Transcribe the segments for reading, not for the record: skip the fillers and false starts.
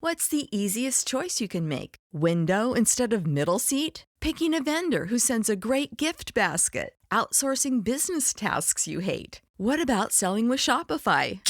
What's the easiest choice you can make? Window instead of middle seat? Picking a vendor who sends a great gift basket? Outsourcing business tasks you hate? What about selling with Shopify?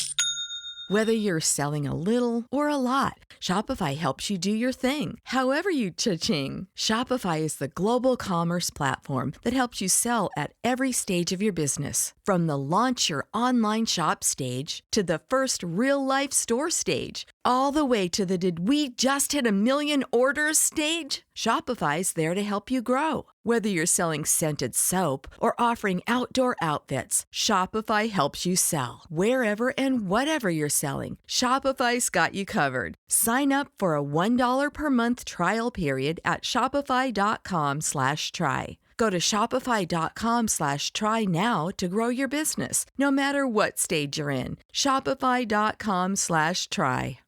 Whether you're selling a little or a lot, Shopify helps you do your thing, however you cha-ching. Shopify is the global commerce platform that helps you sell at every stage of your business. From the launch your online shop stage to the first real-life store stage, all the way to the did we just hit a million orders stage. Shopify's there to help you grow. Whether you're selling scented soap or offering outdoor outfits, Shopify helps you sell. Wherever and whatever you're selling, Shopify's got you covered. Sign up for a $1 per month trial period at shopify.com/try. Go to shopify.com/try now to grow your business, no matter what stage you're in. Shopify.com/try.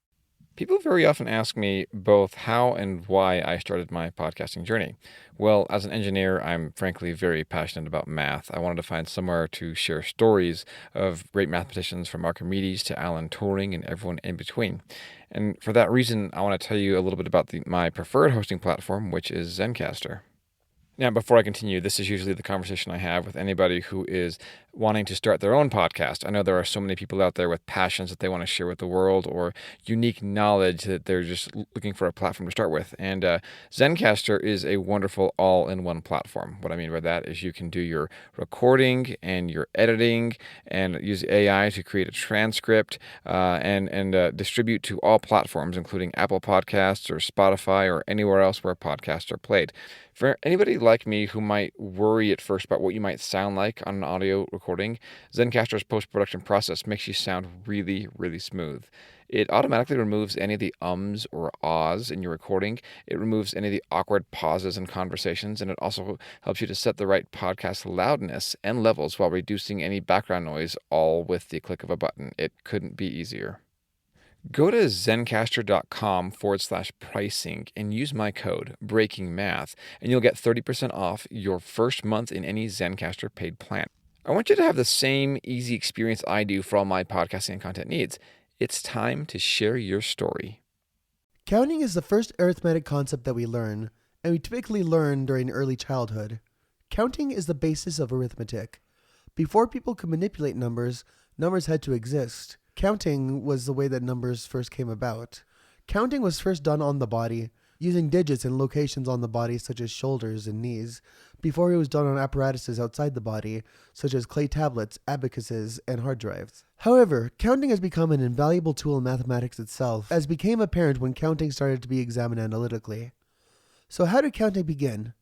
People very often ask me both how and why I started my podcasting journey. Well, as an engineer, I'm frankly very passionate about math. I wanted to find somewhere to share stories of great mathematicians from Archimedes to Alan Turing and everyone in between. And for that reason, I want to tell you a little bit about my preferred hosting platform, which is Zencastr. Now, before I continue, this is usually the conversation I have with anybody who is wanting to start their own podcast. I know there are so many people out there with passions that they want to share with the world or unique knowledge that they're just looking for a platform to start with. And Zencastr is a wonderful all-in-one platform. What I mean by that is you can do your recording and your editing and use AI to create a transcript and distribute to all platforms, including Apple Podcasts or Spotify or anywhere else where podcasts are played. For anybody like me who might worry at first about what you might sound like on an audio recording, Zencastr's post-production process makes you sound really, really smooth. It automatically removes any of the ums or ahs in your recording. It removes any of the awkward pauses in conversations, and it also helps you to set the right podcast loudness and levels while reducing any background noise, all with the click of a button. It couldn't be easier. Go to zencastr.com/pricing and use my code BREAKINGMath, and you'll get 30% off your first month in any Zencastr paid plan. I want you to have the same easy experience I do for all my podcasting and content needs. It's time to share your story. Counting is the first arithmetic concept that we learn, and we typically learn during early childhood. Counting is the basis of arithmetic. Before people could manipulate numbers, numbers had to exist. Counting was the way that numbers first came about. Counting was first done on the body, using digits in locations on the body such as shoulders and knees, before it was done on apparatuses outside the body, such as clay tablets, abacuses, and hard drives. However, counting has become an invaluable tool in mathematics itself, as became apparent when counting started to be examined analytically. So how did counting begin?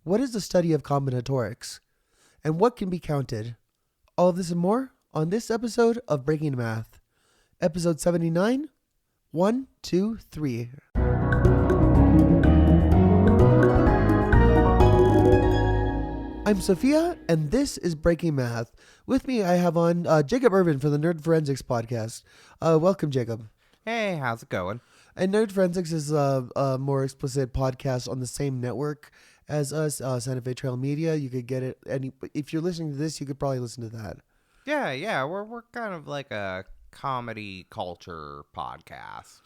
What is the study of combinatorics? And what can be counted? All of this and more on this episode of Breaking Math. Episode 79, 1, 2, 3. I'm Sofia, and this is Breaking Math. With me, I have on Jacob Irvin from the Nerd Forensics podcast. Welcome, Jacob. Hey, how's it going? And Nerd Forensics is a more explicit podcast on the same network as us, Santa Fe Trail Media. You could get it, and if you're listening to this, you could probably listen to that. Yeah, we're kind of like a comedy culture podcast.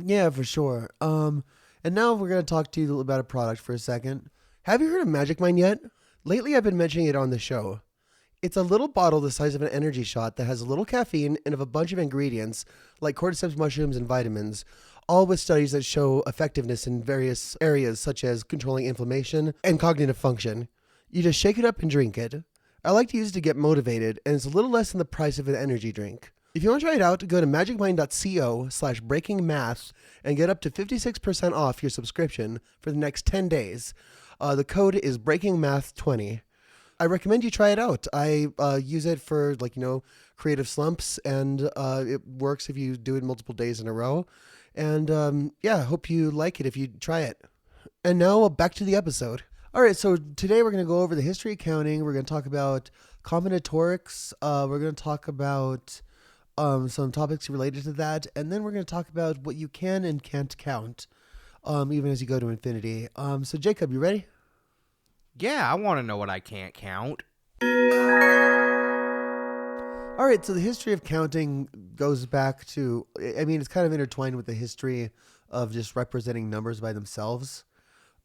Yeah, for sure. And now we're going to talk to you about a product for a second. Have you heard of Magic Mind yet? Lately, I've been mentioning it on the show. It's a little bottle the size of an energy shot that has a little caffeine and of a bunch of ingredients like cordyceps mushrooms and vitamins, all with studies that show effectiveness in various areas such as controlling inflammation and cognitive function. You just shake it up and drink it. I like to use it to get motivated, and it's a little less than the price of an energy drink. If you want to try it out, go to magicmind.co/breakingmath and get up to 56% off your subscription for the next 10 days. The code is breakingmath20. I recommend you try it out. I use it for creative slumps, and it works if you do it multiple days in a row. And I hope you like it if you try it. And now back to the episode. All right, so today we're going to go over the history of counting. We're going to talk about combinatorics. We're going to talk about some topics related to that. And then we're going to talk about what you can and can't count, even as you go to infinity. So Jacob, you ready? Yeah, I want to know what I can't count. All right, so the history of counting goes back to, I mean, it's kind of intertwined with the history of just representing numbers by themselves.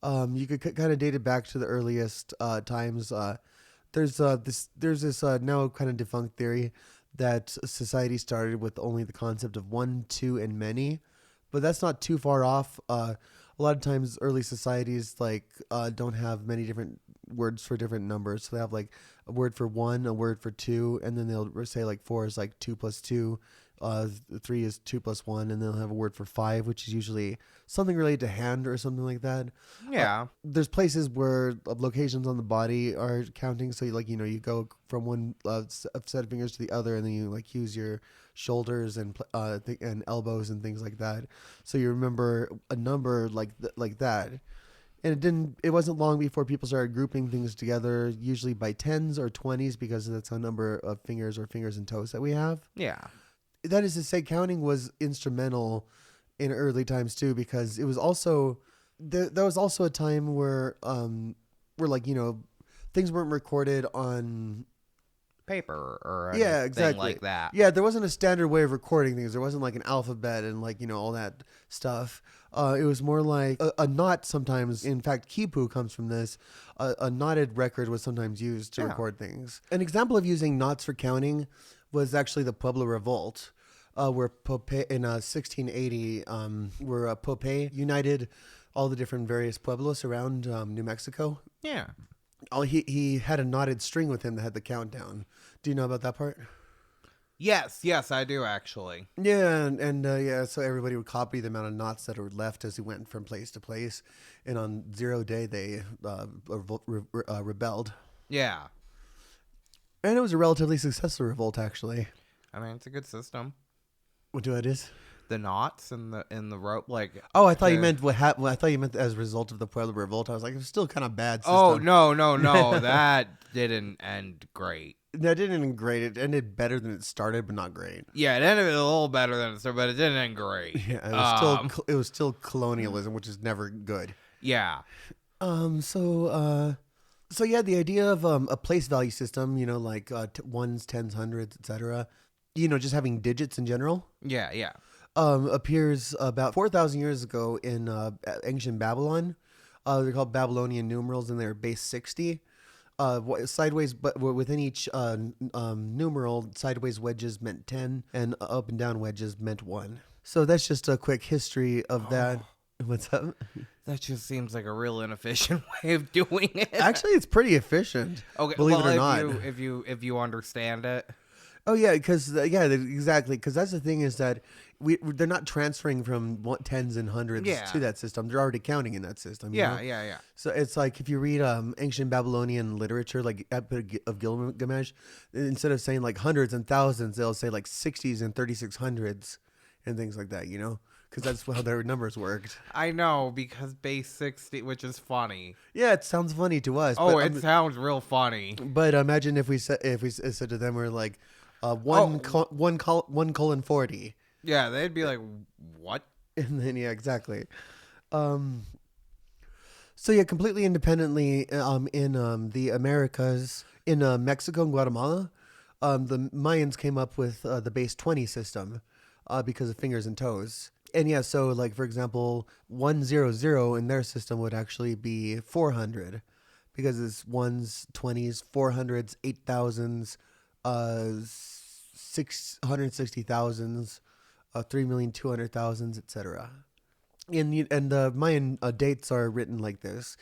You could kind of date it back to the earliest times. There's this now kind of defunct theory that society started with only the concept of one, two, and many, but that's not too far off. A lot of times, early societies don't have many different words for different numbers. So they have like a word for one, a word for two, and then they'll say like 4 is like 2 plus 2, 3 is 2 plus 1, and they'll have a word for 5, which is usually something related to hand or something like that. Yeah. There's places where locations on the body are counting. So you go from one set of fingers to the other, and then you like use your shoulders and and elbows and things like that. So you remember a number like that. And it wasn't long before people started grouping things together, usually by 10s or 20s, because that's a number of fingers or fingers and toes that we have. Yeah. That is to say, counting was instrumental in early times too, because it was also there was also a time where things weren't recorded on Paper or yeah, anything exactly like that. Yeah, there wasn't a standard way of recording things. There wasn't like an alphabet and all that stuff. It was more like a knot sometimes. In fact, kipu comes from this. A knotted record was sometimes used to record things. An example of using knots for counting was actually the Pueblo Revolt, where Pope in 1680, where Pope united all the different various pueblos around New Mexico. Yeah. He had a knotted string with him that had the countdown. Do you know about that part? Yes, I do actually. Yeah, so everybody would copy the amount of knots that were left as he went from place to place, and on 0 day they rebelled. Yeah. And it was a relatively successful revolt, actually. I mean, it's a good system. What do it is? The knots and the rope, like. Oh, I thought you meant I thought you meant as a result of the Pueblo Revolt. I was like, it's still kind of bad system. Oh no, that didn't end great. That didn't end great. It ended better than it started, but not great. Yeah, it ended a little better than it started, but it didn't end great. Yeah, it was still colonialism, which is never good. Yeah. So yeah, the idea of a place value system, like ones, tens, hundreds, etc. Just having digits in general. Yeah. Appears about 4,000 years ago in ancient Babylon. They're called Babylonian numerals, and they're base 60. Sideways, but within each numeral, sideways wedges meant 10, and up and down wedges meant 1. So that's just a quick history of that. What's up? That just seems like a real inefficient way of doing it. Actually, it's pretty efficient. Okay, believe it or not. If you understand it. Oh yeah, exactly. Because that's the thing is that they're not transferring from tens and hundreds to that system. They're already counting in that system. Yeah. So it's like if you read ancient Babylonian literature, like Epic of Gilgamesh, instead of saying like hundreds and thousands, they'll say like 60s and 3600s and things like that. Because that's how their numbers worked. I know, because base 60, which is funny. Yeah, it sounds funny to us. Oh, it sounds real funny. But imagine if we said to them, we're like 1:40. Yeah, they'd be like, what? And then yeah, exactly. So yeah, completely independently in the Americas, in Mexico and Guatemala, the Mayans came up with the base 20 system because of fingers and toes. And yeah, so like for example, 100 in their system would actually be 400 because it's 1s, 20s, 400s, 8,000s, 660,000s, 3,200,000, etc. And the Mayan dates are written like this.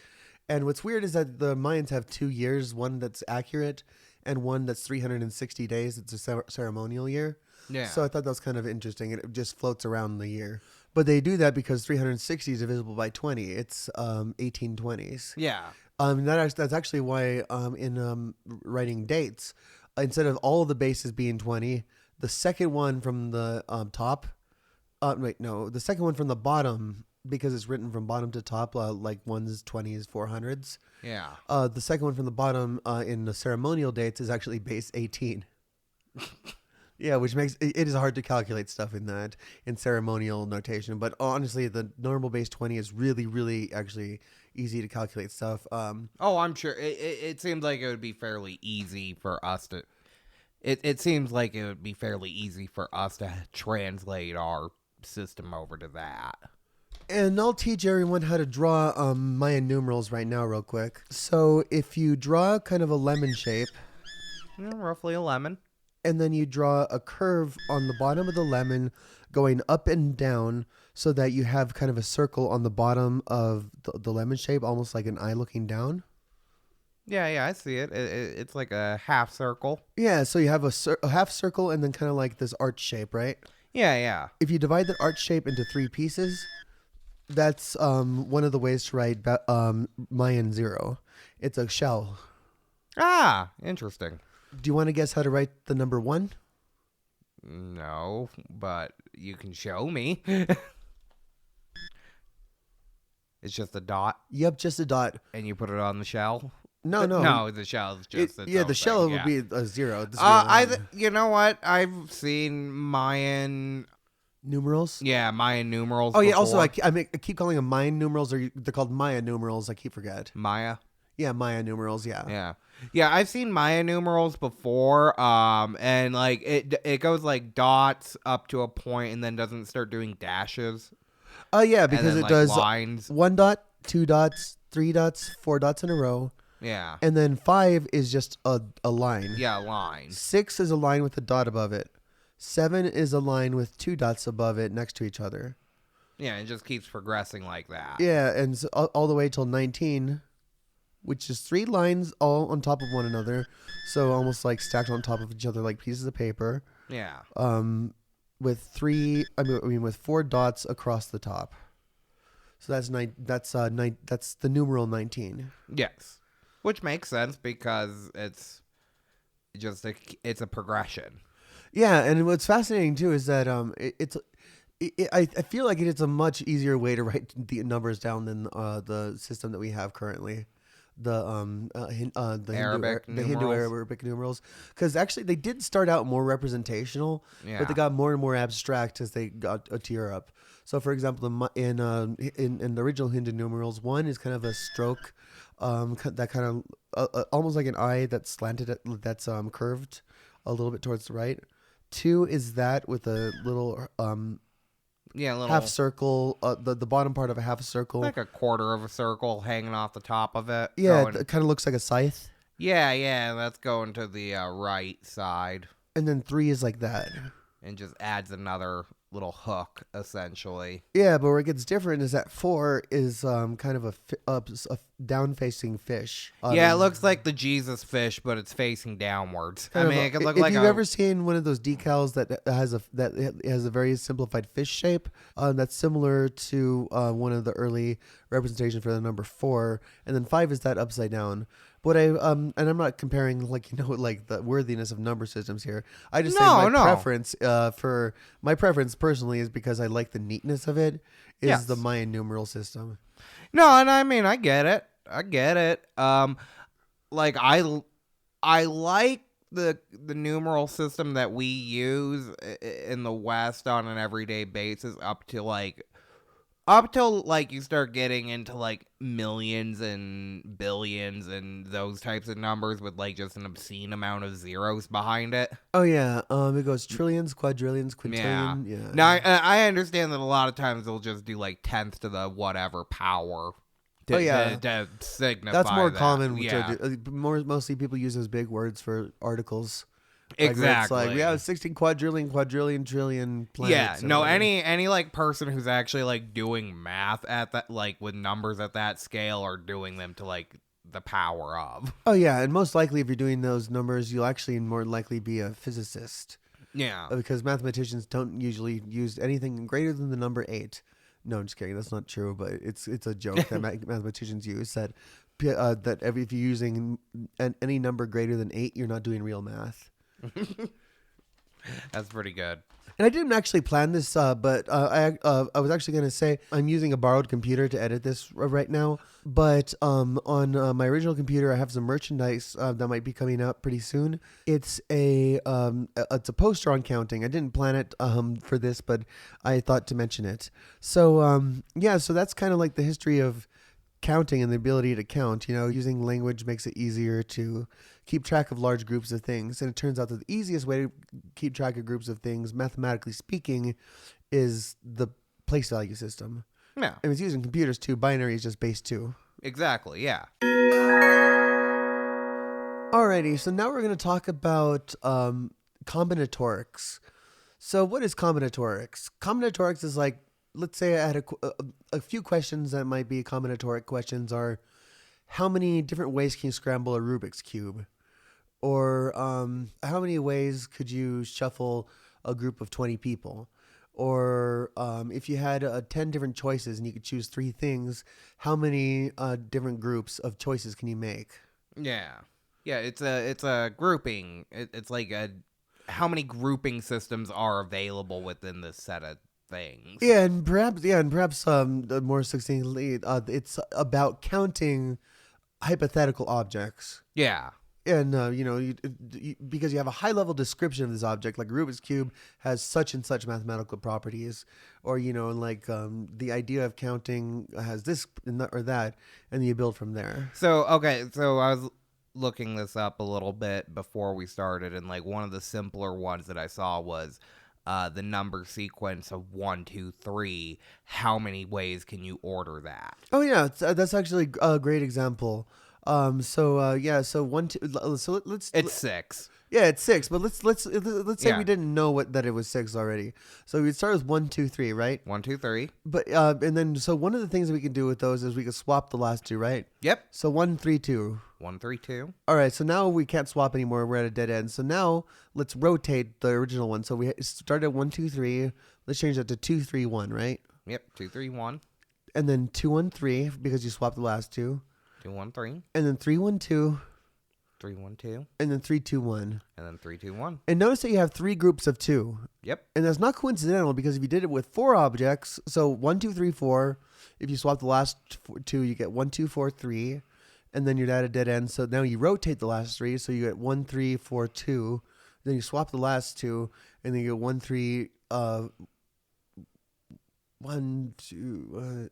And what's weird is that the Mayans have 2 years, one that's accurate and one that's 360 days. It's a ceremonial year. Yeah. So I thought that was kind of interesting. It just floats around the year. But they do that because 360 is divisible by 20. It's 1820s. Yeah. That's actually why in writing dates, instead of all the bases being 20, the second one from the top, the second one from the bottom, because it's written from bottom to top, like 1s, 20s, 400s. Yeah. The second one from the bottom in the ceremonial dates is actually base 18. Yeah, which makes it is hard to calculate stuff in ceremonial notation. But honestly, the normal base 20 is really, really actually easy to calculate stuff. Oh, I'm sure. It seems like it would be fairly easy for us to. it seems like it would be fairly easy for us to translate our system over to that. And I'll teach everyone how to draw Mayan numerals right now real quick. So if you draw kind of a lemon shape, Roughly a lemon. and then you draw a curve on the bottom of the lemon going up and down so that you have kind of a circle on the bottom of the lemon shape, almost like an eye looking down. Yeah, I see it. It's like a half circle. Yeah, so you have a half circle and then kind of like this arch shape, right? Yeah. If you divide that arch shape into 3 pieces, that's one of the ways to write Mayan 0. It's a shell. Ah, interesting. Do you want to guess how to write the number 1? No, but you can show me. It's just a dot, Yep, just a dot. and you put it on the shell. No. No, the shell is just its yeah, own the shell thing, would be a 0. The 0 I line. you know what? I've seen Mayan, Numerals. Mayan numerals. Oh yeah. Also, before. I keep calling them Mayan numerals, or they're called Maya numerals. I keep forget. Maya. Yeah, Maya numerals. Yeah. Yeah. I've seen Maya numerals before. And like it goes like dots up to a point, and then doesn't start doing dashes. Oh yeah, And because then, it like, does lines. 1 dot, 2 dots, 3 dots, 4 dots in a row, Yeah. and then 5 is just a line. Yeah, lines. 6 is a line with a dot above it. 7 is a line with 2 dots above it next to each other. Yeah, it just keeps progressing like that. Yeah, and so all the way till 19, which is 3 lines all on top of one another, so almost like stacked on top of each other like pieces of paper. Yeah. With with 4 dots across the top. So that's that's the numeral 19. Yes. Which makes sense because it's a progression. Yeah, and what's fascinating too is that I feel like it's a much easier way to write the numbers down than the system that we have currently. The Arabic Hindu-Arabic numerals, because actually they did start out more representational, but they got more and more abstract as they got to Europe. So, for example, in the original Hindu numerals, 1 is kind of a stroke, that kind of almost like an eye that's slanted, that's curved a little bit towards the right. 2 is that with a little little half circle, the bottom part of a half circle. like a quarter of a circle hanging off the top of it. Yeah, going- it kind of looks like a scythe. yeah, that's going to the right side And then 3 is like that. and just adds another little hook, essentially. Yeah, but where it gets different is that 4 is kind of a down-facing fish. Yeah, it looks like the Jesus fish, but it's facing downwards. I kind of mean, it could look if like you've ever seen one of those decals that has a very simplified fish shape, that's similar to one of the early representations for the number 4, and then 5 is that upside down. What and I'm not comparing like the worthiness of number systems here. I just say my preference personally is because I like the neatness of it. Is the Mayan numeral system. No, and I mean, I get it. Like I like the numeral system that we use in the West on an everyday basis up till you start getting into like millions and billions and those types of numbers with like just an obscene amount of zeros behind it. Oh yeah, it goes trillions, quadrillions, quintillion. Yeah. Now I understand that a lot of times they'll just do like 10th to the whatever power. To signify that's more that. common. Yeah. Mostly people use those big words for articles. Exactly. Like we have 16 quadrillion, trillion planets. Yeah, no, any like person who's actually like doing math at that, like with numbers at that scale, are doing them to like the power of. Oh yeah, and most likely if you're doing those numbers, you'll actually more likely be a physicist. Yeah, because mathematicians don't usually use anything greater than the number 8. No, I'm just kidding. That's not true, but it's a joke that mathematicians use that if you're using any number greater than 8, you're not doing real math. That's pretty good. And I didn't actually plan this, but I was actually going to say I'm using a borrowed computer to edit this right now. But on my original computer, I have some merchandise that might be coming out pretty soon. It's a poster on counting. I didn't plan it for this, but I thought to mention it. So so that's kind of like the history of counting and the ability to count. Using language makes it easier to keep track of large groups of things. And it turns out that the easiest way to keep track of groups of things, mathematically speaking, is the place value system. Yeah. And it's using computers too. Binary is just base 2. Exactly, yeah. Alrighty, so now we're going to talk about combinatorics. So what is combinatorics? Combinatorics is like, let's say I had a few questions that might be combinatoric questions are, how many different ways can you scramble a Rubik's Cube? Or how many ways could you shuffle a group of 20 people? Or if you had 10 different choices and you could choose 3 things, how many different groups of choices can you make? Yeah. Yeah, it's a grouping. It's like how many grouping systems are available within this set of things. And perhaps more succinctly, it's about counting hypothetical objects. Yeah. And because you have a high level description of this object, like Rubik's Cube has such and such mathematical properties, or the idea of counting has this or that, and then you build from there. So I was looking this up a little bit before we started, and like one of the simpler ones that I saw was the number sequence of 1, 2, 3. How many ways can you order that? Oh yeah, that's actually a great example. So 1, 2. So let's. It's 6. Yeah, it's 6. But let's say we didn't know that it was 6 already. So we'd start with 1, 2, 3, right? 1, 2, 3. But and then so one of the things that we can do with those is we can swap the last 2, right? Yep. So 1, 3, 2. 1, 3, 2. All right. So now we can't swap anymore. We're at a dead end. So now let's rotate the original one. So we started at 1, 2, 3. Let's change that to 2, 3, 1, right? Yep. 2, 3, 1. And then 2, 1, 3 because you swapped the last 2. 2, 1, 3. And then 3, 1, 2. 3, 1, 2. And then 3, 2, 1. And then 3, 2, 1. And notice that you have 3 groups of 2. Yep. And that's not coincidental because if you did it with 4 objects, so 1, 2, 3, 4, if you swap the last 2, you get 1, 2, 4, 3, and then you're at a dead end. So now you rotate the last 3, so you get 1, 3, 4, 2. Then you swap the last 2, and then you get 1, 3, 1, 2,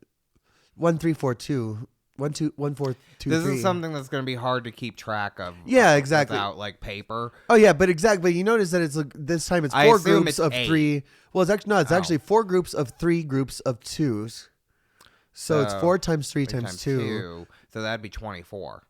1, 3, 4, 2. 1, 2, 1, 4, 2, This 3. is something that's going to be hard to keep track of. Yeah, exactly. Without like paper. Oh yeah, but exactly. You notice that it's this time it's 4 groups of 8. 3. Well, it's actually no. It's actually 4 groups of 3 groups of 2s. So it's 4 times 3 times 2. So that'd be 24.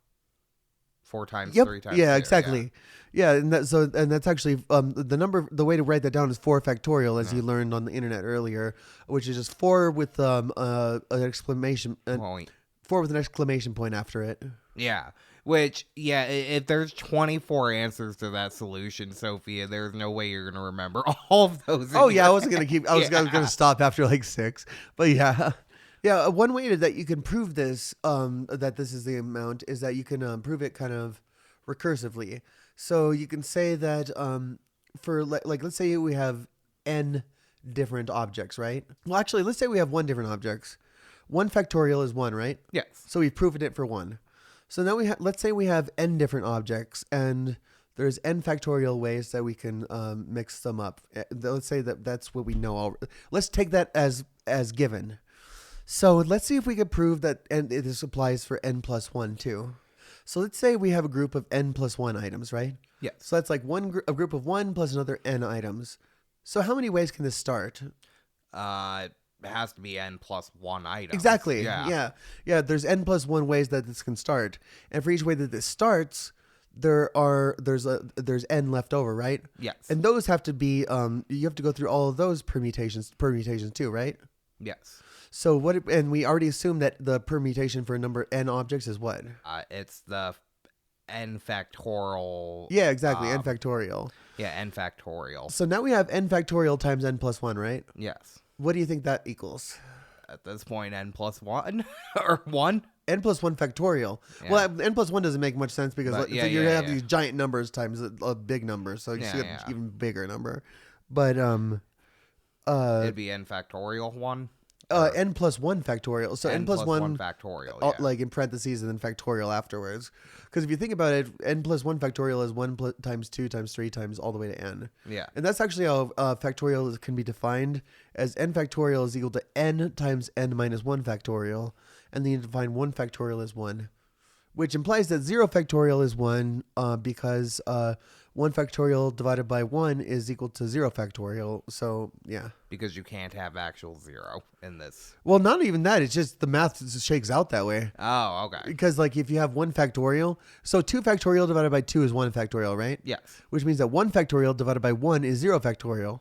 4 times Yep. 3 times Yeah, 2. exactly. Yeah, and that's actually the number. The way to write that down is 4 factorial, as you learned on the internet earlier, which is just 4 with an exclamation Point. 4 with an exclamation point after it. Yeah. Which, yeah, if there's 24 answers to that solution, Sophia, there's no way you're going to remember all of those. Oh yeah, I wasn't gonna keep. I was gonna stop after like 6, but yeah. Yeah, one way that you can prove this, that this is the amount, is that you can prove it kind of recursively. So you can say that for like let's say we have n different objects, right? Well, actually, let's say we have 1 different objects. 1 factorial is 1, right? Yes. So we've proven it for 1. So now let's say we have n different objects, and there's n factorial ways that we can mix them up. Let's say that's what we know. Let's take that as given. So let's see if we could prove that, and this applies for n plus 1 too. So let's say we have a group of n plus 1 items, right? Yes. So that's like a group of 1 plus another n items. So how many ways can this start? It has to be n plus 1 item. Exactly. Yeah. Yeah. There's n plus 1 ways that this can start, and for each way that this starts, there's n left over, right? Yes. And those have to be you have to go through all of those permutations too, right? Yes. So and we already assumed that the permutation for a number n objects is what? It's the n factorial. Yeah, exactly. N factorial. Yeah, n factorial. So now we have n factorial times n plus 1, right? Yes. What do you think that equals? At this point, n plus 1 or 1. N plus 1 factorial. Yeah. Well, n plus 1 doesn't make much sense because But, you're going to have these giant numbers times a big number. So you see an even bigger number. But it'd be n factorial 1. n plus 1 factorial. So n plus 1 factorial, yeah. like in parentheses and then factorial afterwards. Because if you think about it, n plus 1 factorial is 1 times 2 times 3 times all the way to n. Yeah. And that's actually how factorial can be defined as n factorial is equal to n times n minus 1 factorial. And then you define 1 factorial as 1, which implies that 0 factorial is 1 because 1 factorial divided by 1 is equal to 0 factorial. So, yeah. Because you can't have actual 0 in this. Well, not even that. It's just the math just shakes out that way. Oh, okay. Because, like, if you have 1 factorial, so 2 factorial divided by 2 is 1 factorial, right? Yes. Which means that 1 factorial divided by 1 is 0 factorial.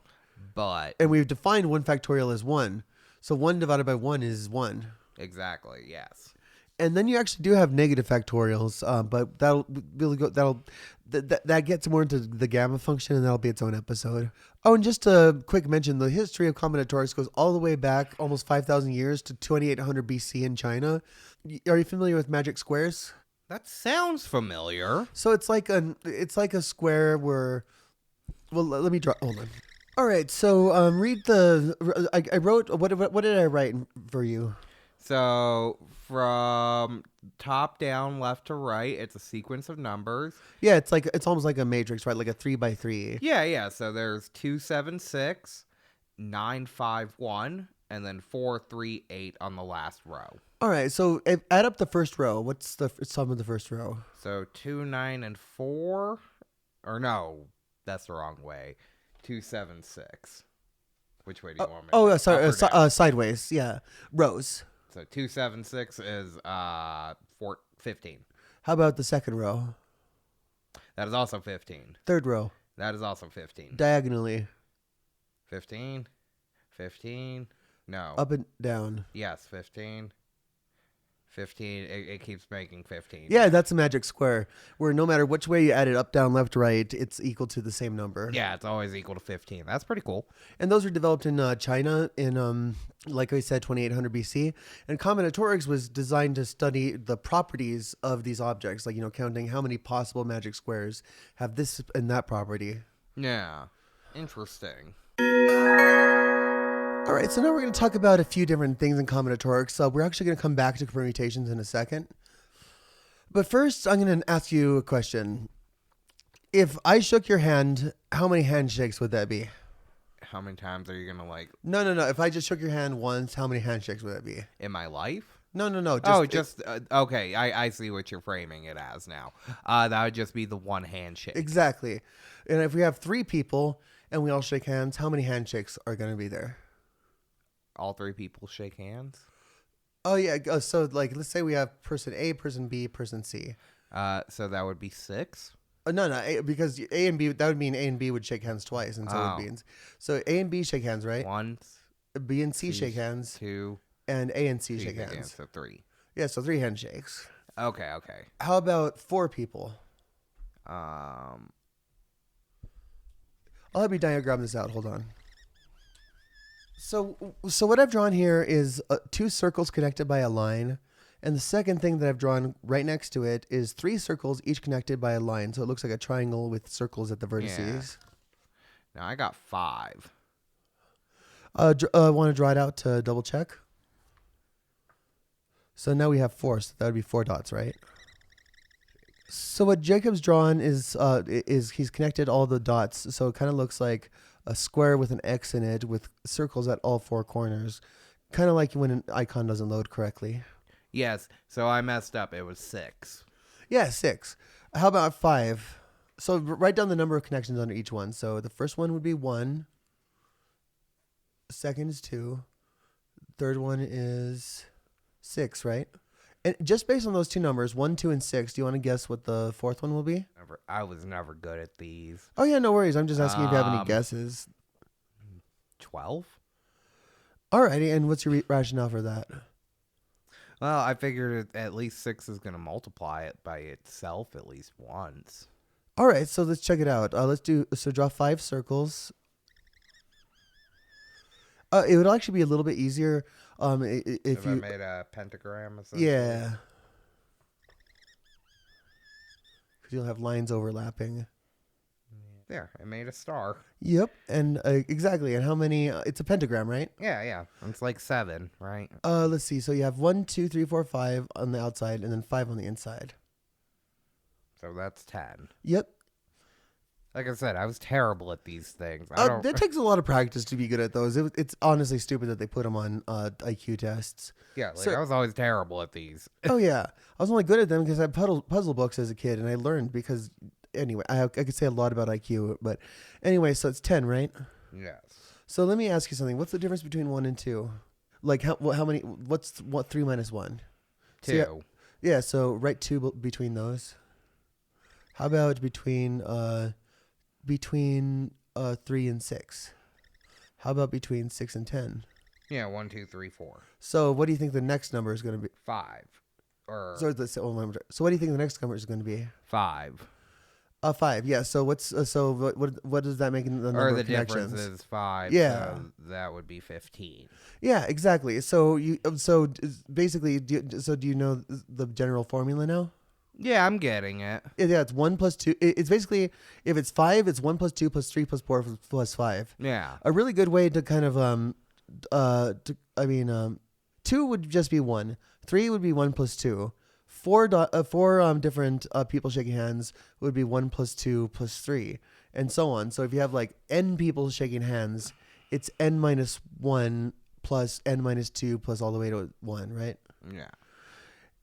But. And we've defined 1 factorial as 1. So 1 divided by 1 is 1. Exactly, yes. And then you actually do have negative factorials, but that gets more into the gamma function, and that'll be its own episode. Oh, and just a quick mention: the history of combinatorics goes all the way back, almost 5,000 years to 2800 BC in China. Are you familiar with magic squares? That sounds familiar. So it's like a square where. Well, let me draw. Hold on. All right, so read the. I wrote. What did I write for you? So from top down, left to right, it's a sequence of numbers. Yeah, it's almost like a matrix, right? Like a 3x3. Yeah. So there's 2, 7, 6, 9, 5, 1, and then 4, 3, 8 on the last row. All right, so add up the first row. What's the sum of the first row? So 2, 9, and 4. Or no, that's the wrong way. 2, 7, 6. Which way do you want me to go? Sorry, sideways. Yeah, rows. So 2, 7, 6 is 15. How about the second row? That is also 15. Third row. That is also 15. Diagonally. 15. 15. No. Up and down. Yes, 15. 15. It keeps making 15. Yeah, that's a magic square where no matter which way you add it, up, down, left, right, it's equal to the same number. Yeah, it's always equal to 15. That's pretty cool. And those were developed in China in, like I said, 2800 BC. And combinatorics was designed to study the properties of these objects, like, counting how many possible magic squares have this and that property. Yeah. Interesting. All right, so now we're going to talk about a few different things in combinatorics. So we're actually going to come back to permutations in a second. But first, I'm going to ask you a question. If I shook your hand, how many handshakes would that be? How many times are you going to No. If I just shook your hand once, how many handshakes would that be? in my life? No. Okay. I see what you're framing it as now. That would just be the one handshake. Exactly. And if we have 3 people and we all shake hands, how many handshakes are going to be there? All 3 people shake hands? Oh, yeah. So, let's say we have person A, person B, person C. So that would be 6? No, because A and B, that would mean A and B would shake hands twice, and so would B. So A and B shake hands, right? Once. B and C shake hands. 2. And A and C shake hands. So 3. Yeah, so 3 handshakes. Okay. How about 4 people? Um. I'll have you diagram this out. Hold on. So what I've drawn here is 2 circles connected by a line. And the second thing that I've drawn right next to it is 3 circles, each connected by a line. So it looks like a triangle with circles at the vertices. Yeah. Now I got 5. Want to draw it out to double check? So now we have 4. So that would be 4 dots, right? So what Jacob's drawn is he's connected all the dots. So it kind of looks like a square with an X in it with circles at all 4 corners. Kind of like when an icon doesn't load correctly. Yes. So I messed up. It was 6. Yeah, 6. How about 5? So write down the number of connections under each one. So the first one would be 1. Second is 2. Third one is 6, right? And just based on those 2 numbers, 1, 2, and 6, do you want to guess what the 4th one will be? I was never good at these. Oh, yeah, no worries. I'm just asking if you have any guesses. 12? Alrighty, and what's your rationale for that? Well, I figured at least 6 is going to multiply it by itself at least once. All right, so let's check it out. Draw 5 circles. It would actually be a little bit easier if you made a pentagram or something. Yeah. Because you'll have lines overlapping. There, it made a star. Yep, and exactly. And how many? It's a pentagram, right? Yeah. It's like 7, right? Let's see. So you have 1, 2, 3, 4, 5 on the outside, and then 5 on the inside. So that's 10. Yep. Like I said, I was terrible at these things. It takes a lot of practice to be good at those. It's honestly stupid that they put them on IQ tests. Yeah, I was always terrible at these. Oh yeah, I was only good at them because I had puzzle books as a kid, and I learned because anyway, I could say a lot about IQ, but anyway, so it's 10, right? Yes. So let me ask you something. What's the difference between 1 and 2? Like how many? What's 3 minus 1? 2. So yeah. So write 2 between those. How about between 3 and 6? How about between 6 and 10? Yeah, 1, 2, 3, 4. So what do you think the next number is going to be? 5. So what do you think the next number is going to be? 5. 5. Yeah. So what does that make in the number Or the of connections? difference is 5. Yeah. So that would be 15. Yeah, exactly. So basically, do you know the general formula now? Yeah, I'm getting it. Yeah, it's 1 plus 2. It's basically, if it's 5, it's 1 plus 2 plus 3 plus 4 plus 5. Yeah. A really good way to kind of 2 would just be 1. 3 would be 1 plus 2. 4 different people shaking hands would be 1 plus 2 plus 3, and so on. So if you have like n people shaking hands, it's n minus 1 plus n minus 2 plus all the way to 1, right? Yeah.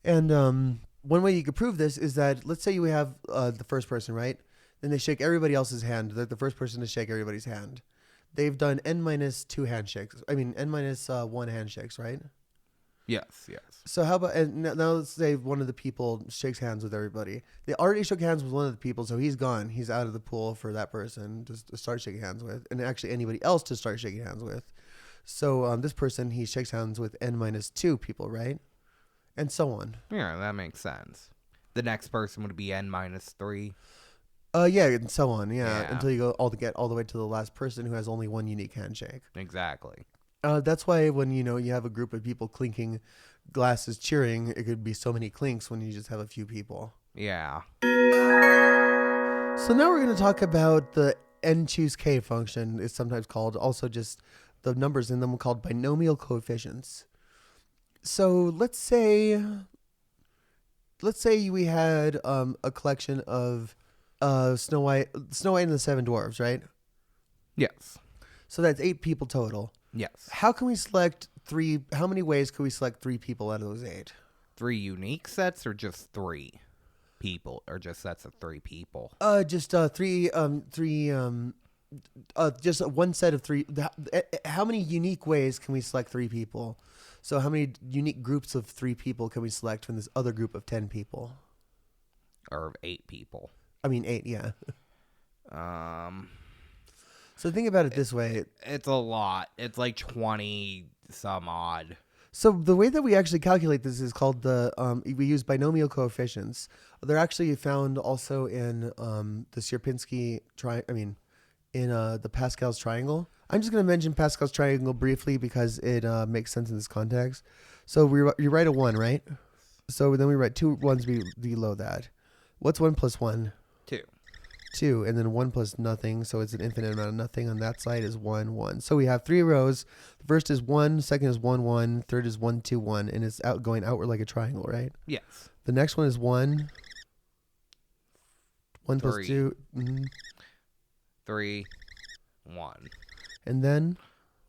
And one way you could prove this is that, let's say you have the first person, right? Then they shake everybody else's hand. They're the first person to shake everybody's hand. They've done n minus 2 handshakes. N minus 1 handshakes, right? Yes. So how about, and now let's say one of the people shakes hands with everybody. They already shook hands with one of the people, so he's gone. He's out of the pool for that person to start shaking hands with, and actually anybody else to start shaking hands with. So this person, he shakes hands with n minus 2 people, right? And so on. Yeah, that makes sense. The next person would be n minus 3. Yeah, and so on. Yeah, Yeah. until you go all the way to the last person who has only one unique handshake. Exactly. That's why when you have a group of people clinking glasses, cheering, it could be so many clinks when you just have a few people. Yeah. So now we're going to talk about the n choose k function. It's sometimes called also just the numbers in them called binomial coefficients. So let's say we had a collection of Snow White and the Seven Dwarfs, right? Yes. So that's 8 people total. Yes. How can we select 3? How many ways could we select 3 people out of those 8? 3 unique sets or just 3 people or just sets of 3 people? Just 3 just one set of 3. How many unique ways can we select 3 people? So how many unique groups of 3 people can we select from this other group of 10 people? Or of 8 people? 8, yeah. So think about it this way. It's a lot. It's like 20 some odd. So the way that we actually calculate this is called we use binomial coefficients. They're actually found also in the Sierpinski in the Pascal's triangle. I'm just going to mention Pascal's triangle briefly because it makes sense in this context. So you write a 1, right? So then we write 2 ones below that. What's 1 plus 1? 2. 2, and then 1 plus nothing, so it's an infinite amount of nothing. On that side is 1, 1. So we have 3 rows. The first is 1, second is 1, 1, third is 1, 2, 1, and it's going outward like a triangle, right? Yes. The next one is 1. 1 plus 3. 2. Mm-hmm. 3, 1. And then?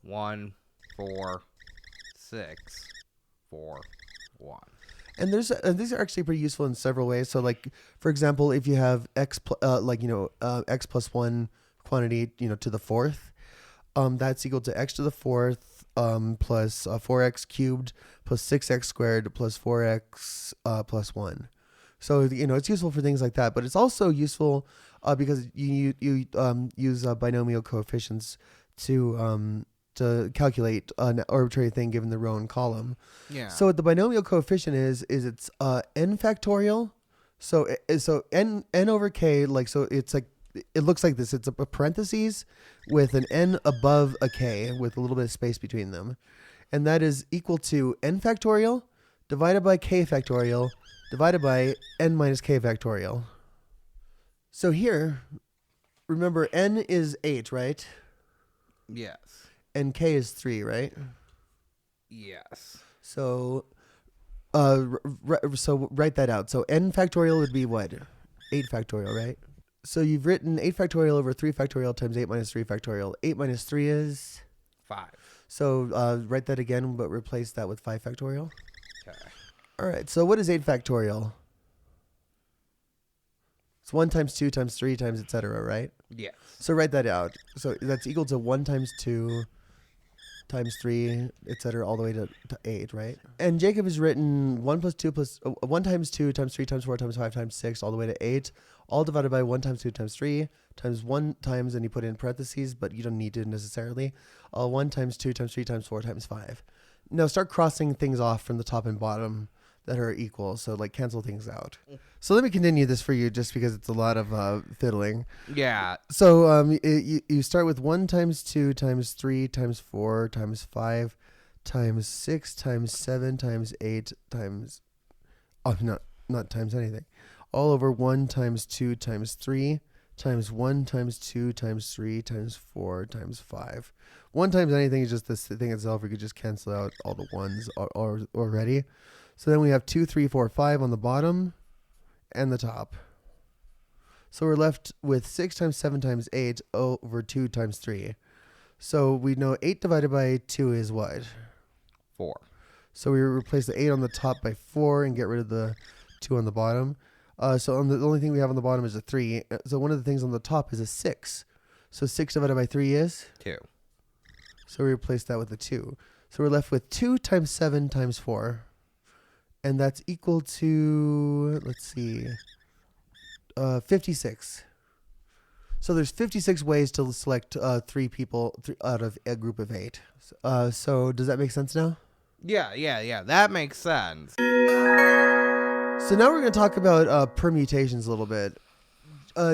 1, 4, 6, 4, 1. And these are actually pretty useful in several ways. So, like, for example, if you have x plus 1 quantity, to the 4th, that's equal to x to the 4th plus 4x cubed plus 6x squared plus 4x plus 1. So, it's useful for things like that. But it's also useful because you use binomial coefficients to calculate an arbitrary thing given the row and column. Yeah. So what the binomial coefficient is it's n factorial. So n over k, so it's like, it looks like this. It's a parentheses with an n above a k with a little bit of space between them. And that is equal to n factorial divided by k factorial divided by n minus k factorial. So here, remember, n is 8, right? Yes. And k is 3, right? Yes. So, so write that out. So n factorial would be what? 8 factorial, right? So you've written 8 factorial over 3 factorial times 8 minus 3 factorial. 8 minus 3 is? 5. So write that again, but replace that with 5 factorial. Okay. All right, so what is 8 factorial? It's 1 times 2 times 3 times etc., right? Yes. So write that out. So that's equal to 1 times 2 times 3, etc., all the way to 8, right? And Jacob has written 1 plus 2 plus 1 times 2 times 3 times 4 times 5 times 6 all the way to 8, all divided by 1 times 2 times 3 times 1 times, and you put in parentheses, but you don't need to necessarily, 1 times 2 times 3 times 4 times 5. Now start crossing things off from the top and bottom that are equal, so like cancel things out. So let me continue this for you just because it's a lot of fiddling. Yeah. So you start with 1 times 2 times 3 times 4 times 5 times 6 times 7 times 8 times, not times anything, all over 1 times 2 times 3 times 1 times 2 times 3 times 4 times 5. 1 times anything is just this thing itself. We could just cancel out all the ones already. So then we have 2, 3, 4, 5 on the bottom and the top. So we're left with 6 times 7 times 8 over 2 times 3. So we know 8 divided by 2 is what? 4. So we replace the 8 on the top by 4 and get rid of the 2 on the bottom. So the only thing we have on the bottom is a 3. So one of the things on the top is a 6. So 6 divided by 3 is? 2. So we replace that with a 2. So we're left with 2 times 7 times 4. And that's equal to, let's see, 56. So there's 56 ways to select 3 people out of a group of 8. So does that make sense now? Yeah. That makes sense. So now we're going to talk about permutations a little bit.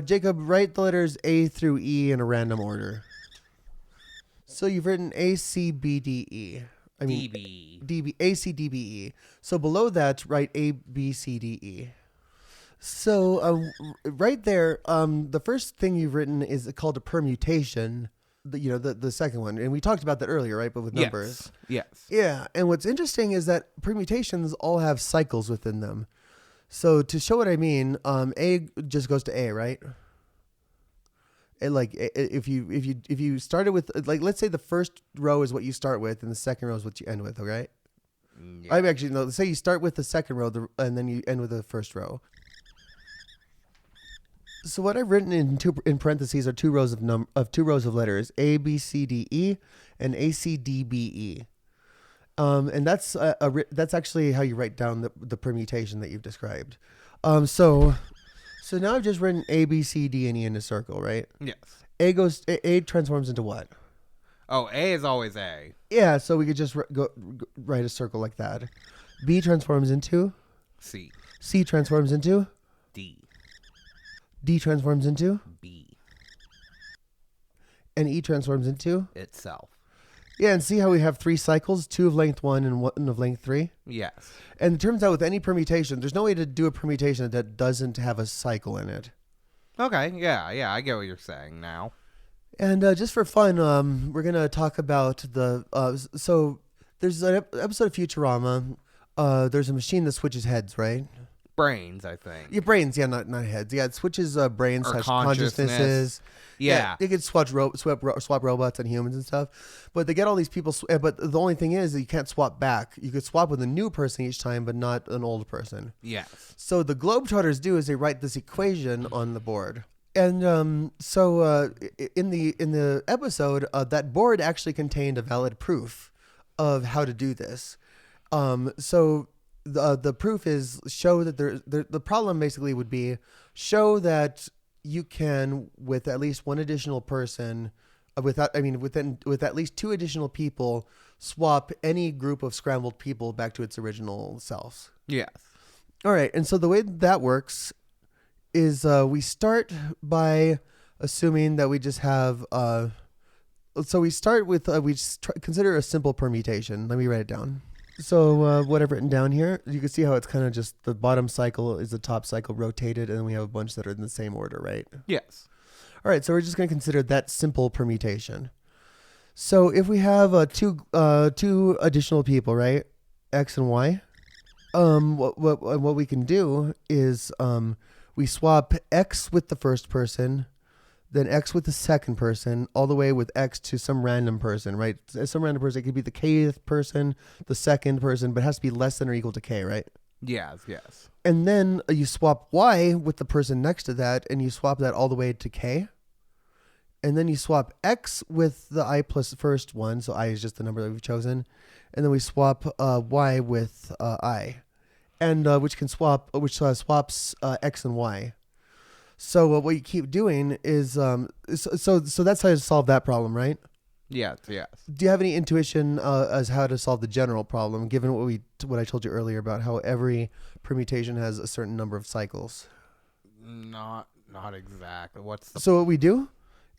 Jacob, write the letters A through E in a random order. So you've written A, C, B, D, E. A, C, D, B, E. So below that, write A, B, C, D, E. So right there, the first thing you've written is called a permutation. The second one, and we talked about that earlier, right? But with numbers. Yes. Yeah, and what's interesting is that permutations all have cycles within them. So to show what I mean, A just goes to A, right? And like if you started with, like, let's say the first row is what you start with and the second row is what you end with, okay? Yeah. I'm actually, no, let's say you start with the second row and then you end with the first row. So what I've written in parentheses are 2 rows of letters, A, B, C, D, E, and A, C, D, B, E. And that's actually how you write down the permutation that you've described. So now I've just written A, B, C, D, and E in a circle, right? Yes. A transforms into what? Oh, A is always A. Yeah, so we could just write a circle like that. B transforms into? C. C transforms into? D. D transforms into? B. And E transforms into? Itself. Yeah, and see how we have 3 cycles, 2 of length 1 and 1 of length 3? Yes. And it turns out with any permutation, there's no way to do a permutation that doesn't have a cycle in it. Okay, yeah, I get what you're saying now. And just for fun, we're going to talk about so there's an episode of Futurama. There's a machine that switches heads, right? Brains, I think. Yeah, brains, yeah, not heads. Yeah, it switches brains / consciousnesses. Yeah. They could swap robots and humans and stuff. But they get all these people, but the only thing is that you can't swap back. You could swap with a new person each time, but not an old person. Yes. So the Globetrotters do is they write this equation on the board. And so in the episode, that board actually contained a valid proof of how to do this. So the proof is show that the problem basically would be show that you can, with at least one additional person, with at least 2 additional people, swap any group of scrambled people back to its original selves. Yes. All right, and so the way that works is we start by assuming that we just have. So we start with consider a simple permutation. Let me write it down. So what I've written down here, you can see how it's kind of just the bottom cycle is the top cycle rotated, and then we have a bunch that are in the same order, right? Yes. All right, so we're just going to consider that simple permutation. So if we have two additional people, right, X and Y, what we can do is we swap X with the first person, then X with the second person, all the way with X to some random person, right? Some random person. It could be the kth person, the second person, but it has to be less than or equal to K, right? Yes. And then you swap Y with the person next to that, and you swap that all the way to K. And then you swap X with the I plus the first one, so I is just the number that we've chosen. And then we swap Y with I, and which swaps X and Y. So what you keep doing is so that's how to solve that problem, right? Yes. Do you have any intuition as how to solve the general problem, given what I told you earlier about how every permutation has a certain number of cycles? Not exactly. So what we do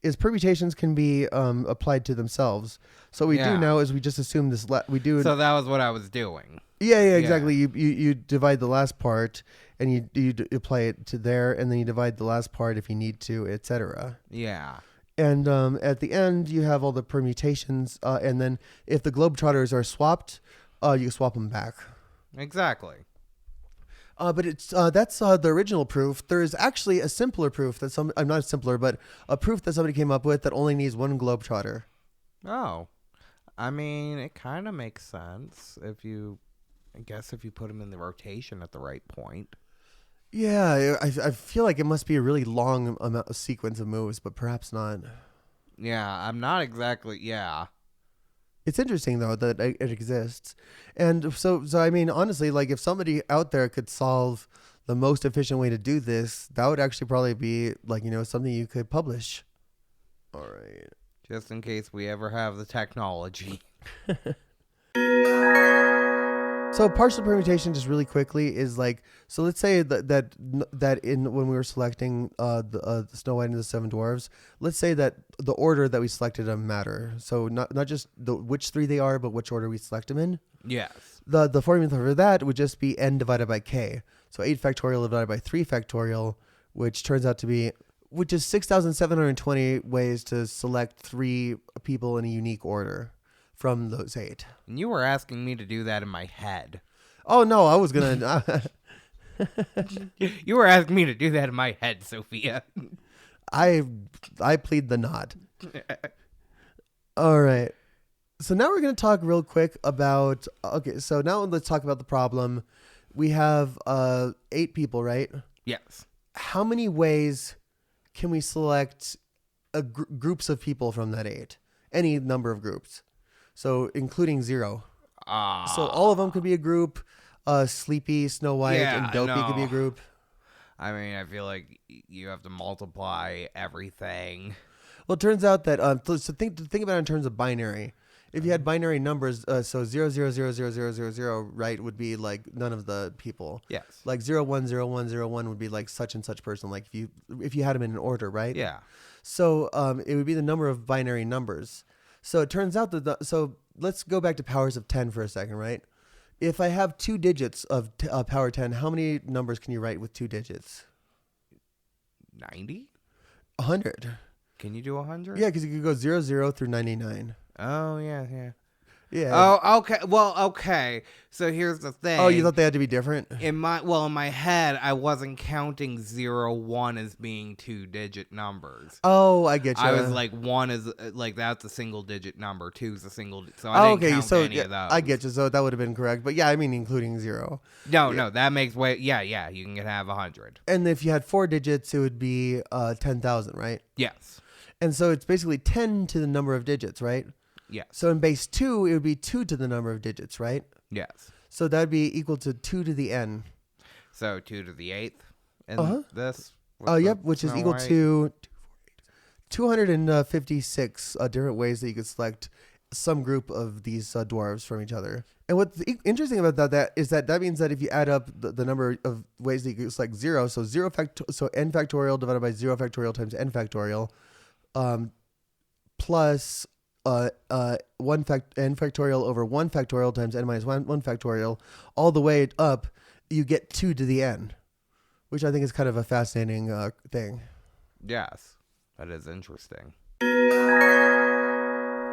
is permutations can be applied to themselves. So what we do now is we just assume this. So that was what I was doing. Yeah, exactly. You divide the last part and you apply it to there, and then you divide the last part if you need to, etc. Yeah. And at the end, you have all the permutations. And then if the globetrotters are swapped, you can swap them back. Exactly. But that's the original proof. There is actually a simpler proof not simpler, but a proof that somebody came up with that only needs one globetrotter. Oh, I mean, it kind of makes sense if you put them in the rotation at the right point. Yeah, I feel like it must be a really long sequence of moves, but perhaps not. Yeah, I'm not exactly. Yeah. It's interesting though that it exists, and so I mean, honestly, like if somebody out there could solve the most efficient way to do this, that would actually probably be like something you could publish. All right. Just in case we ever have the technology. So partial permutation, just really quickly, is like, so let's say that in when we were selecting the Snow White and the Seven Dwarfs, let's say that the order that we selected them matter. So not just which three they are, but which order we select them in. Yes. The formula for that would just be n divided by k. So 8 factorial divided by 3 factorial, which is 6,720 ways to select 3 people in a unique order from those 8. And you were asking me to do that in my head. Oh, no, I was going to... You were asking me to do that in my head, Sophia. I plead the not. All right. So now we're going to talk real quick about... Okay, so now let's talk about the problem. We have 8 people, right? Yes. How many ways can we select groups of people from that 8? Any number of groups. So including 0. So all of them could be a group. Sleepy, Snow White, and Dopey could be a group. I mean, I feel like you have to multiply everything. Well, it turns out that so think about it in terms of binary. If you had binary numbers, so 0, 0, 0, 0, 0, 0, 0, right, would be like none of the people. Yes. Like 0, 1, 0, 1, 0, 1 would be like such and such person. Like if you had them in an order, right? Yeah. So it would be the number of binary numbers. So it turns out that so let's go back to powers of 10 for a second, right? If I have 2 digits of power 10, how many numbers can you write with 2 digits? 90? 100. Can you do 100? Yeah, because you could go 00 through 99. Oh, yeah. Yeah. Oh, okay. Well, okay. So here's the thing. Oh, you thought they had to be different? In my head, I wasn't counting 0, 1 as being 2-digit numbers. Oh, I get you. I was like, 1 is like that's a single digit number, 2 is a single. So I didn't count any of those. I get you. So that would have been correct. But yeah, I mean including 0. No, that makes way. Yeah. You can have 100. And if you had 4 digits, it would be 10,000, right? Yes. And so it's basically 10 to the number of digits, right? Yes. So in base 2, it would be 2 to the number of digits, right? Yes. So that would be equal to 2 to the n. So 2 to the 8th. And this. Yep, which is equal to 256 different ways that you could select some group of these dwarves from each other. And what's interesting about that is that means that if you add up the number of ways that you could select 0, so n factorial divided by 0 factorial times n factorial, plus n factorial over 1 factorial times n minus 1 factorial, all the way up, you get 2 to the n, which I think is kind of a fascinating thing. Yes. That is interesting.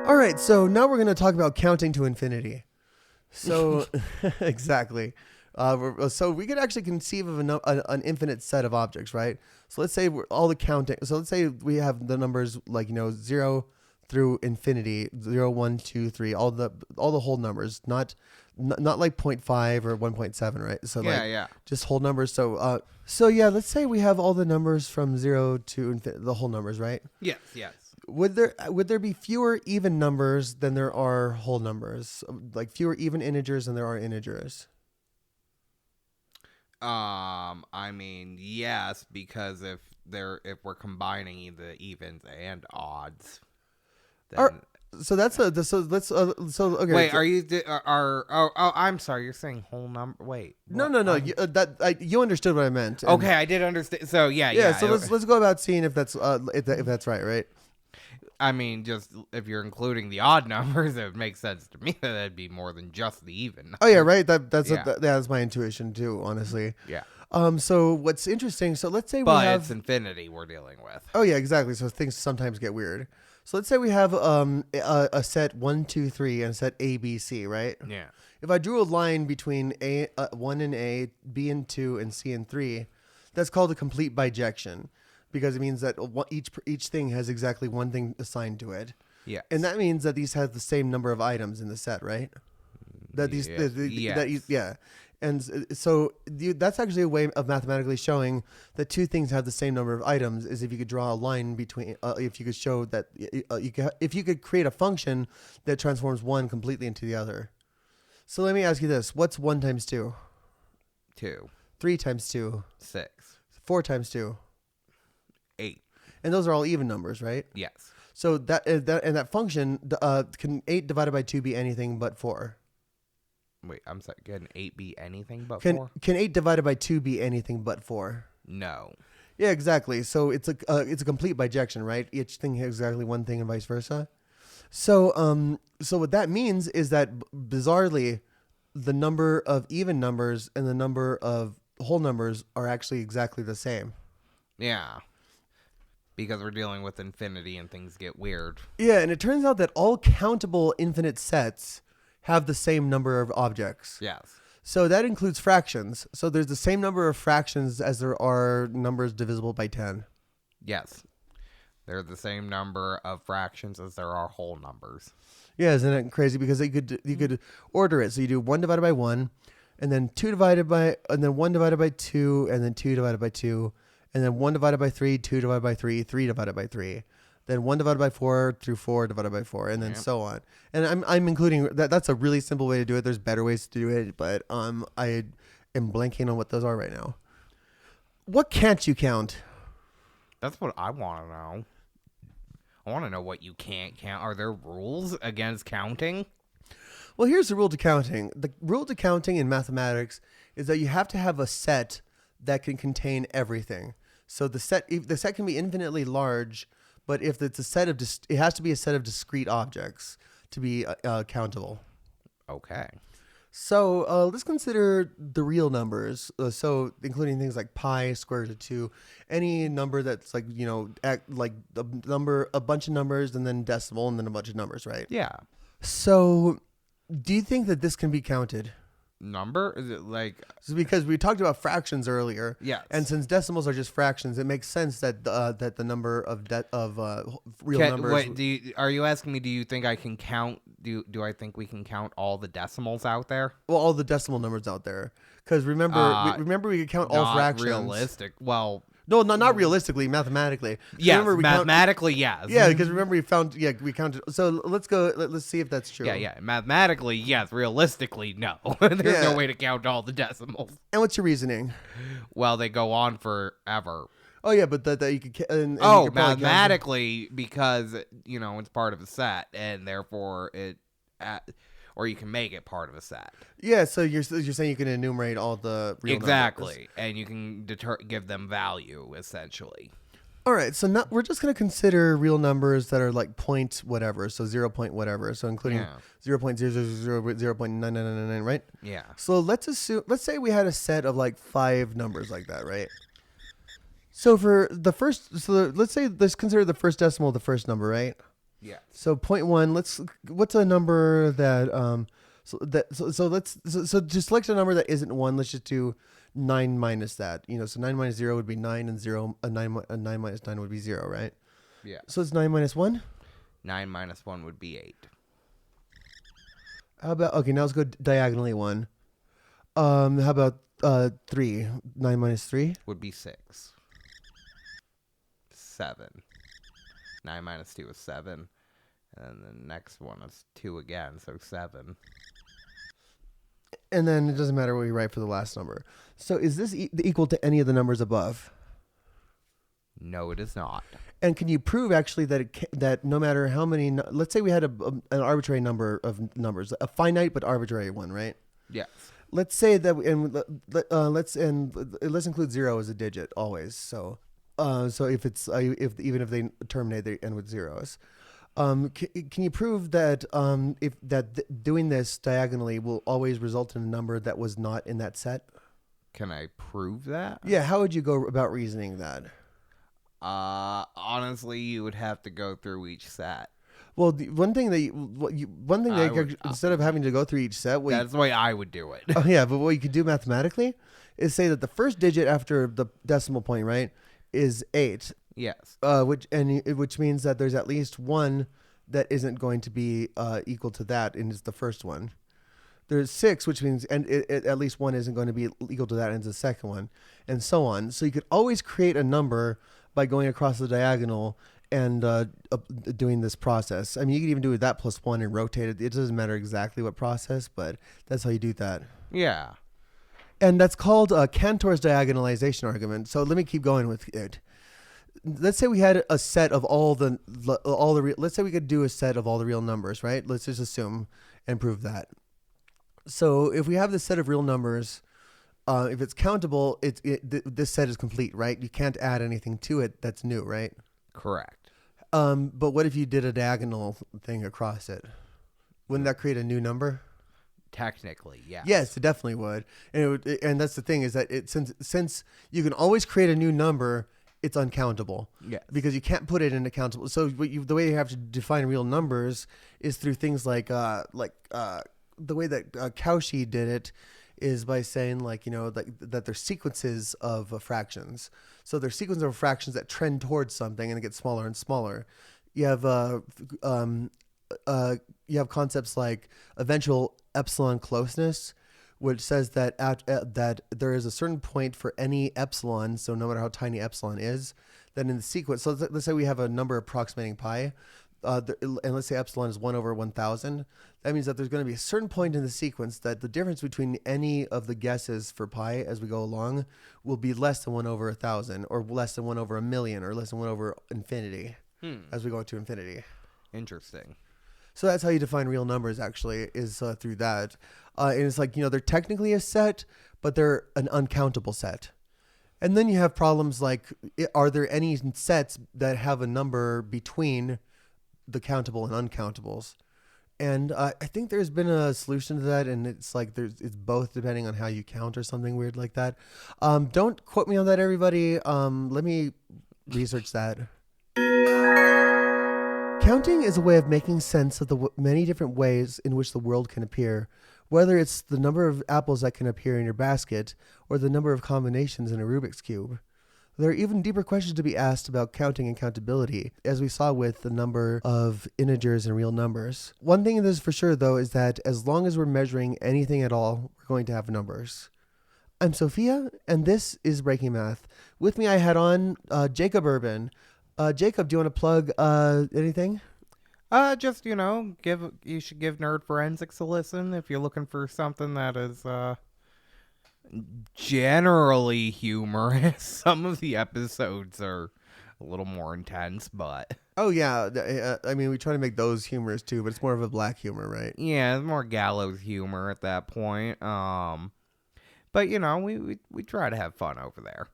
All right, so now we're going to talk about counting to infinity. So, exactly. So we could actually conceive of an infinite set of objects, right? So let's say all the counting. So let's say we have the numbers like 0 through infinity, 0, 1, 2, 3, all the whole numbers, not like 0.5 or 1.7, right? So just whole numbers. So let's say we have all the numbers from 0 to infinity, the whole numbers, right? Yes. Would there be fewer even numbers than there are whole numbers? Like fewer even integers than there are integers? I mean, yes, because if we're combining the evens and odds, then okay. Wait, I'm sorry, you're saying whole number. Wait, no. You understood what I meant. Okay, I did understand. So yeah. So let's go about seeing if that's right. I mean, just if you're including the odd numbers, it makes sense to me that that'd be more than just the even. Oh yeah, right. That's my intuition too, honestly. Yeah. So what's interesting? So let's say it's infinity we're dealing with. Oh yeah, exactly. So things sometimes get weird. So let's say we have a set 1, 2, 3 and a set A, B, C, right? Yeah. If I drew a line between A 1 and A, B and 2, and C and 3, that's called a complete bijection. Because it means that each thing has exactly one thing assigned to it. Yeah. And that means that these have the same number of items in the set, right? Yes. And so that's actually a way of mathematically showing that two things have the same number of items is if you could draw a line between, if you could show that, if you could create a function that transforms one completely into the other. So let me ask you this. What's 1 times 2? 2. 3 times 2? 6. 4 times 2? 8. And those are all even numbers, right? Yes. So that function, can 8 divided by 2 be anything but 4? Wait, I'm sorry. Can 8 be anything but 4? 4? Can 8 divided by 2 be anything but 4? No. Yeah, exactly. So it's a complete bijection, right? Each thing has exactly one thing and vice versa. So what that means is that bizarrely, the number of even numbers and the number of whole numbers are actually exactly the same. Yeah. Because we're dealing with infinity and things get weird. Yeah, and it turns out that all countable infinite sets have the same number of objects. Yes. So that includes fractions. So there's the same number of fractions as there are numbers divisible by 10. Yes. They're the same number of fractions as there are whole numbers. Yeah, isn't that crazy? Because you could order it. So you do 1 divided by 1, and then 2 divided by, and then 1 divided by 2, and then 2 divided by 2, and then 1 divided by 3, 2 divided by 3, 3 divided by 3. Then 1 divided by 4 through 4 divided by 4, and then so on. And I'm including that. That's a really simple way to do it. There's better ways to do it, but I am blanking on what those are right now. What can't you count? That's what I want to know. I want to know what you can't count. Are there rules against counting? Well, here's the rule to counting. The rule to counting in mathematics is that you have to have a set that can contain everything. So the set can be infinitely large, but if it's a set of it has to be a set of discrete objects to be countable. Okay. So let's consider the real numbers. So including things like pi, square root of 2, any number that's like like a bunch of numbers and then decimal and then a bunch of numbers, right? Yeah. So do you think that this can be counted? Number? Is it like... Because we talked about fractions earlier. Yes. And since decimals are just fractions, it makes sense that that the number of real numbers... Wait, are you asking me, do you think I can count... Do I think we can count all the decimals out there? Well, all the decimal numbers out there. Because remember we could count all fractions. Not realistic. Well... No, not realistically, mathematically. Yes, mathematically, yes. Yeah, because remember we counted. So let's see if that's true. Yeah. Mathematically, yes. Realistically, no. There's no way to count all the decimals. And what's your reasoning? Well, they go on forever. Oh yeah, but that you could. And mathematically, because it's part of a set, and therefore or you can make it part of a set. Yeah, so you're saying you can enumerate all the real exactly, numbers. And you can give them value essentially. All right, so now we're just going to consider real numbers that are like point whatever, so 0 point whatever, so including 0.000, 0.9999, right? Yeah. So let's say we had a set of like 5 numbers like that, right? So for the first, let's consider the first decimal the first number, right? Yeah. So 0.1. What's a number that so to select a number that isn't 1, let's just do 9 minus that. So 9 minus 0 would be 9, and 9 minus 9 would be 0, right? Yeah. So it's 9 minus 1. 9 minus 1 would be 8. How about, okay, now let's go diagonally 1. How about 3? 9 minus 3 would be 6. 7. 9 minus 2 is 7. And the next one is 2 again, so 7. And then it doesn't matter what you write for the last number. So is this equal to any of the numbers above? No, it is not. And can you prove actually that no matter how many, let's say we had an arbitrary number of numbers, a finite but arbitrary one, right? Yes. Let's say that, let's include 0 as a digit always. So if it's even if they terminate, they end with zeros. Can you prove that doing this diagonally will always result in a number that was not in that set? Can I prove that? Yeah. How would you go about reasoning that? Honestly, you would have to go through each set. Well, instead of having to go through each set, that's the way I would do it. Oh yeah, but what you could do mathematically is say that the first digit after the decimal point, right, is 8. Yes. Which means that there's at least one that isn't going to be equal to that, and it's the first one. There's 6, which means at least one isn't going to be equal to that, and it's the second one, and so on. So you could always create a number by going across the diagonal and doing this process. I mean, you could even do that plus 1 and rotate it. It doesn't matter exactly what process, but that's how you do that. Yeah. And that's called Cantor's diagonalization argument. So let me keep going with it. Let's say we had a set of let's say we could do a set of all the real numbers, right? Let's just assume and prove that. So if we have this set of real numbers, if it's countable, this set is complete, right? You can't add anything to it that's new, right? Correct. But what if you did a diagonal thing across it? Wouldn't that create a new number? Technically, yes. Yes, it definitely would. And that's the thing, is that since you can always create a new number, it's uncountable. Yes. Because you can't put it in a countable. So the way you have to define real numbers is through things like the way that Cauchy did it is by saying that they're sequences of fractions. So they're sequences of fractions that trend towards something and it gets smaller and smaller. You have concepts like eventual epsilon closeness, which says that that there is a certain point for any epsilon, so no matter how tiny epsilon is, then in the sequence, so let's say we have a number approximating pi, and let's say epsilon is 1 over 1,000. That means that there's going to be a certain point in the sequence that the difference between any of the guesses for pi as we go along will be less than 1 over 1,000, or less than 1 over 1,000,000, or less than 1 over infinity as we go to infinity. Interesting. So that's how you define real numbers, actually, is through that. And it's like, they're technically a set, but they're an uncountable set. And then you have problems like, are there any sets that have a number between the countable and uncountables? And I think there's been a solution to that, and it's like it's both depending on how you count or something weird like that. Don't quote me on that, everybody. Let me research that. Counting is a way of making sense of the many different ways in which the world can appear, whether it's the number of apples that can appear in your basket or the number of combinations in a Rubik's Cube. There are even deeper questions to be asked about counting and countability, as we saw with the number of integers and real numbers. One thing that is for sure, though, is that as long as we're measuring anything at all, we're going to have numbers. I'm Sofia, and this is Breaking Math. With me, I had on Jacob Urban. Jacob, do you want to plug anything? Just, you should give Nerd Forensics a listen if you're looking for something that is generally humorous. Some of the episodes are a little more intense, but... Oh, yeah. I mean, we try to make those humorous, too, but it's more of a black humor, right? Yeah, it's more gallows humor at that point. But, we try to have fun over there.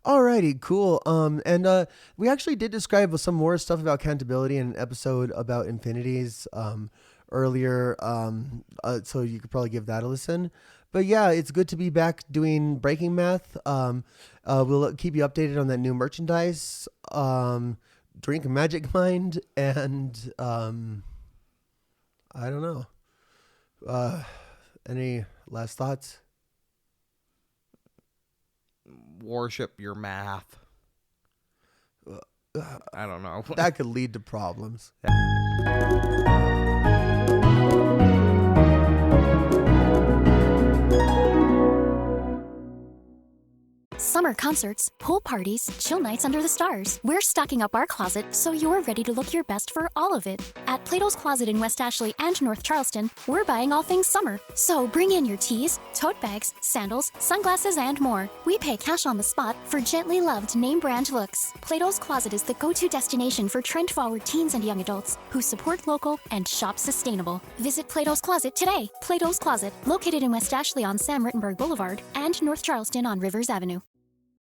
Alrighty, cool. And we actually did describe some more stuff about countability in an episode about infinities earlier. So you could probably give that a listen. But yeah, it's good to be back doing breaking math. We'll keep you updated on that new merchandise. Drink Magic Mind, and I don't know. Any last thoughts? Worship your math. I don't know. That could lead to problems. Summer concerts, pool parties, chill nights under the stars. We're stocking up our closet so you're ready to look your best for all of it. At Plato's Closet in West Ashley and North Charleston, we're buying all things summer. So bring in your tees, tote bags, sandals, sunglasses, and more. We pay cash on the spot for gently loved name brand looks. Plato's Closet is the go-to destination for trend-forward teens and young adults who support local and shop sustainable. Visit Plato's Closet today. Plato's Closet, located in West Ashley on Sam Rittenberg Boulevard and North Charleston on Rivers Avenue.